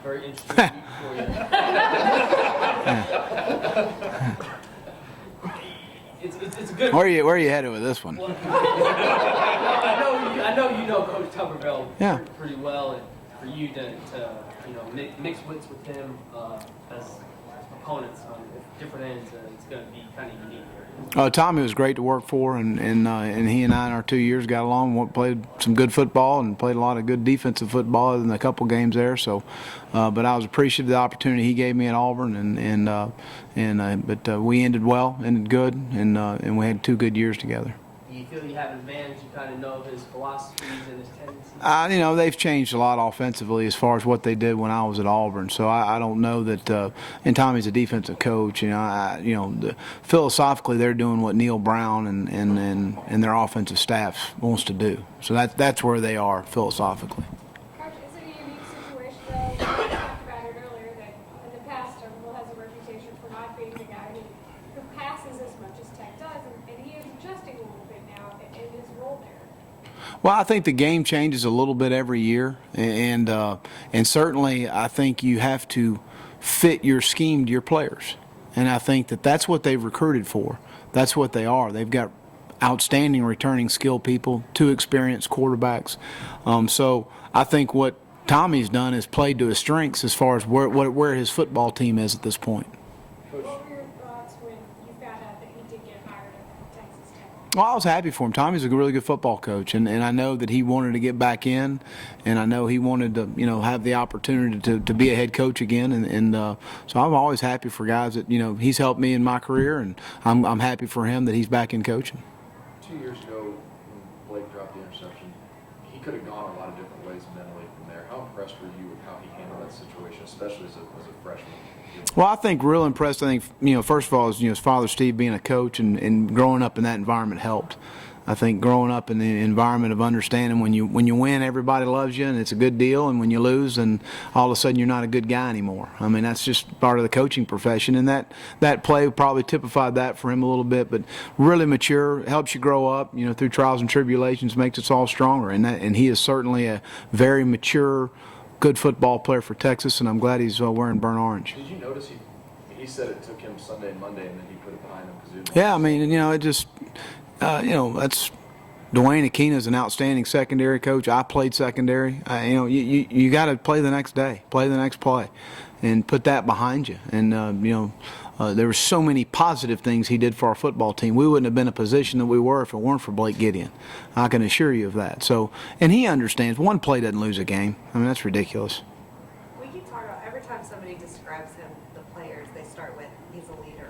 very interesting week for you. It's a good. Where are you headed with this one? Well, I know you know Coach Tuberville pretty well, and for you to mix wits with him as opponents on different ends, it's going to be kind of unique. Tommy was great to work for, and he and I in our 2 years got along. Played some good football and played a lot of good defensive football in a couple games there. So, but I was appreciative of the opportunity he gave me at Auburn, but we ended well, ended good, and we had 2 good years together. Do you feel you have an advantage? You kind of know his philosophies and his tendencies? They've changed a lot offensively as far as what they did when I was at Auburn. So I don't know that. And Tommy's a defensive coach. Philosophically, they're doing what Neil Brown and their offensive staff wants to do. So that's where they are philosophically. Coach, is it a unique situation though? You talked about it earlier that in the past, Will has a reputation for not being the guy who passes as much as Tech does, and he is adjusting a little bit now in his role there. Well, I think the game changes a little bit every year, and certainly I think you have to fit your scheme to your players, and I think that's what they've recruited for. That's what they are. They've got outstanding returning skill people, 2 experienced quarterbacks. So I think what Tommy's done is played to his strengths as far as where his football team is at this point. What were your thoughts when you found out that he did get hired at Texas Tech? Well, I was happy for him. Tommy's a really good football coach, and I know that he wanted to get back in, and I know he wanted to, have the opportunity to be a head coach again, and so I'm always happy for guys that, he's helped me in my career, and I'm happy for him that he's back in coaching. 2 years ago, when Blake dropped the interception, he could have gone a lot of different ways mentally from there. How impressed were you with how he handled that situation, especially as a freshman? Well, I think real impressed. I think first of all, is his father Steve being a coach and growing up in that environment helped. I think growing up in the environment of understanding when you win, everybody loves you and it's a good deal, and when you lose, and all of a sudden you're not a good guy anymore. I mean, that's just part of the coaching profession, and that play probably typified that for him a little bit. But really mature, helps you grow up. Through trials and tribulations, makes us all stronger, and he is certainly a very mature, good football player for Texas, and I'm glad he's wearing burnt orange. Did you notice he said it took him Sunday and Monday, and then he put it behind him? Yeah, I mean, it just, that's Dwayne Akina is an outstanding secondary coach. I played secondary. You got to play the next day, play the next play, and put that behind you. And there were so many positive things he did for our football team. We wouldn't have been in a position that we were if it weren't for Blake Gideon. I can assure you of that. So, and he understands one play doesn't lose a game. I mean, that's ridiculous. We keep talking about every time somebody describes him, the players, they start with he's a leader.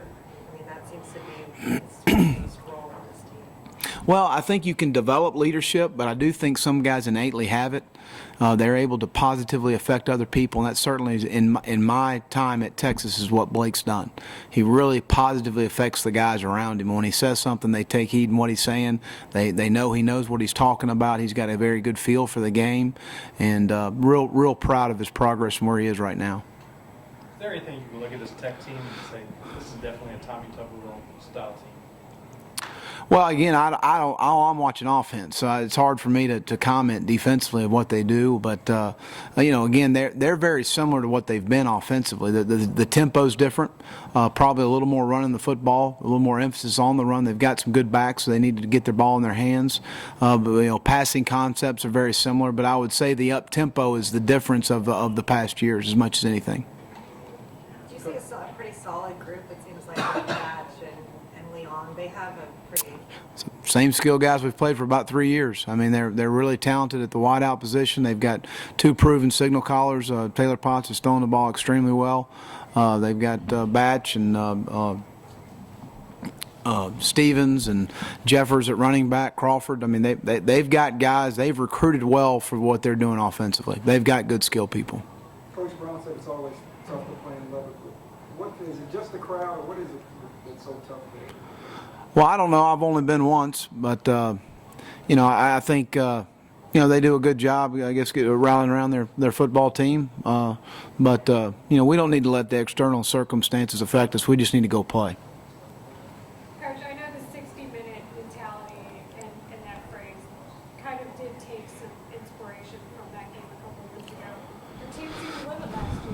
I mean, that seems to be his role on this team. Well, I think you can develop leadership, but I do think some guys innately have it. They're able to positively affect other people, and that certainly is in my time at Texas is what Blake's done. He really positively affects the guys around him. When he says something, they take heed in what he's saying. They know he knows what he's talking about. He's got a very good feel for the game, and real proud of his progress and where he is right now. Is there anything you can look at this Tech team and say this is definitely a Tommy Tuberville style team? Well, again, I'm watching offense, so it's hard for me to comment defensively of what they do. But again, they're very similar to what they've been offensively. The tempo's different, probably a little more running the football, a little more emphasis on the run. They've got some good backs, so they need to get their ball in their hands. But passing concepts are very similar. But I would say the up tempo is the difference of the past years as much as anything. Do you see a pretty solid group? It seems like Patch and Leon, they have a pretty. Same skill guys we've played for about 3 years. I mean, they're really talented at the wideout position. They've got 2 proven signal callers. Taylor Potts is throwing the ball extremely well. They've got Batch and Stevens and Jeffers at running back, Crawford. I mean, they've got guys. They've recruited well for what they're doing offensively. They've got good skill people. Coach Brown said it's always tough to play in Lubbock. What is it? Just the crowd, or what is it that's so tough there? Well, I don't know. I've only been once, but I think they do a good job. I guess rallying around their football team. But we don't need to let the external circumstances affect us. We just need to go play. Coach, I know the 60-minute mentality and that phrase kind of did take some inspiration from that game a couple of years ago. The team seemed to live it last year.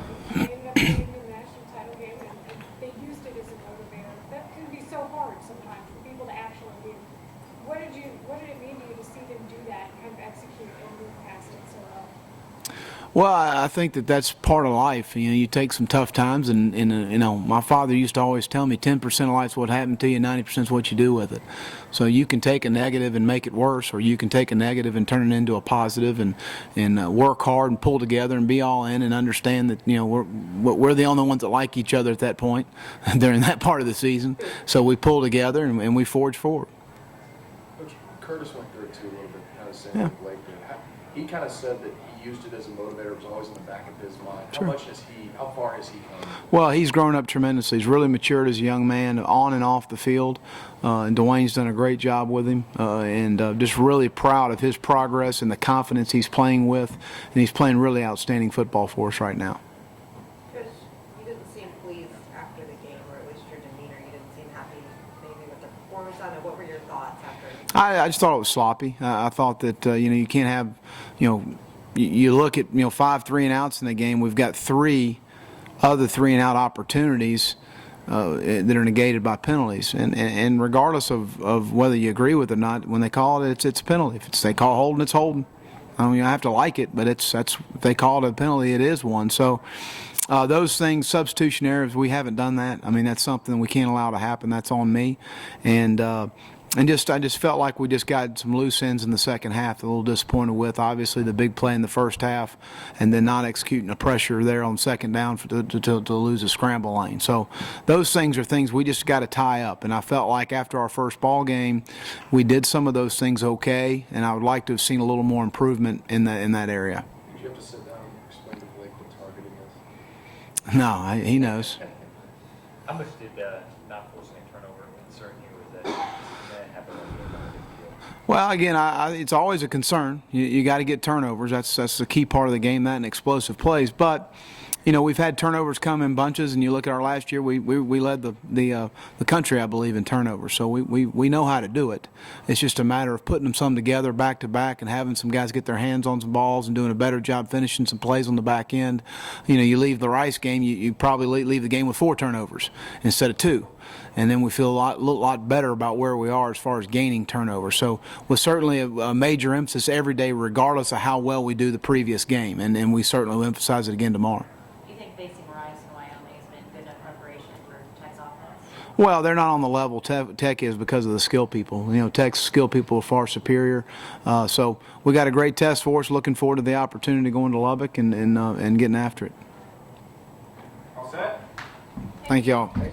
Well, I think that that's part of life. You know, you take some tough times, and you know, my father used to always tell me 10% of life's what happened to you, 90% is what you do with it. So you can take a negative and make it worse, or you can take a negative and turn it into a positive, and work hard and pull together and be all in and understand that, you know, we're the only ones that like each other at that point during that part of the season. So we pull together and we forge forward. Coach, Curtis went through it too a little bit, kind of saying Yeah. like Blake did. He kind of said that he used it as a motivator. It was always in the back of his mind. Sure. How far has he come? Well, he's grown up tremendously. He's really matured as a young man, on and off the field. And Dwayne's done a great job with him, and just really proud of his progress and the confidence he's playing with. And he's playing really outstanding football for us right now. Coach, you didn't seem pleased after the game, or at least your demeanor. You didn't seem happy maybe with the performance on it. What were your thoughts after? I just thought it was sloppy. I thought that you know, you can't have, you know, you look at, you know, 5 3-and-outs in the game. We've got 3 other 3-and-out opportunities that are negated by penalties, and regardless of whether you agree with it or not, when they call it, it's a penalty. If they call holding, it's holding. I mean, I have to like it, but that's if they call it a penalty, it is one. So those things, substitution errors, we haven't done that. I mean, that's something we can't allow to happen. That's on me, and I just felt like we just got some loose ends in the second half. A little disappointed with, obviously, the big play in the first half, and then not executing the pressure there on second down to lose a scramble lane. So those things are things we just got to tie up. And I felt like after our first ball game, we did some of those things okay, and I would like to have seen a little more improvement in that area. Did you have to sit down and explain to Blake what targeting is? No, he knows. How much did not forcing a turnover concern you? Was that happened? Well, again, it's always a concern. You got to get turnovers. That's the key part of the game, that and explosive plays. But you know, we've had turnovers come in bunches, and you look at our last year, we led the country, I believe, in turnovers. So we know how to do it. It's just a matter of putting them some together back to back and having some guys get their hands on some balls and doing a better job finishing some plays on the back end. You know, you leave the Rice game, you probably leave the game with 4 turnovers instead of 2. And then we feel a lot better about where we are as far as gaining turnovers. So with certainly a major emphasis every day, regardless of how well we do the previous game. And we certainly will emphasize it again tomorrow. Do you think facing Rice and Wyoming has been good enough preparation for Tech's offense? Well, they're not on the level Tech is because of the skill people. You know, Tech's skill people are far superior. So we got a great test for us. Looking forward to the opportunity going to Lubbock and getting after it. All set? Thank y'all.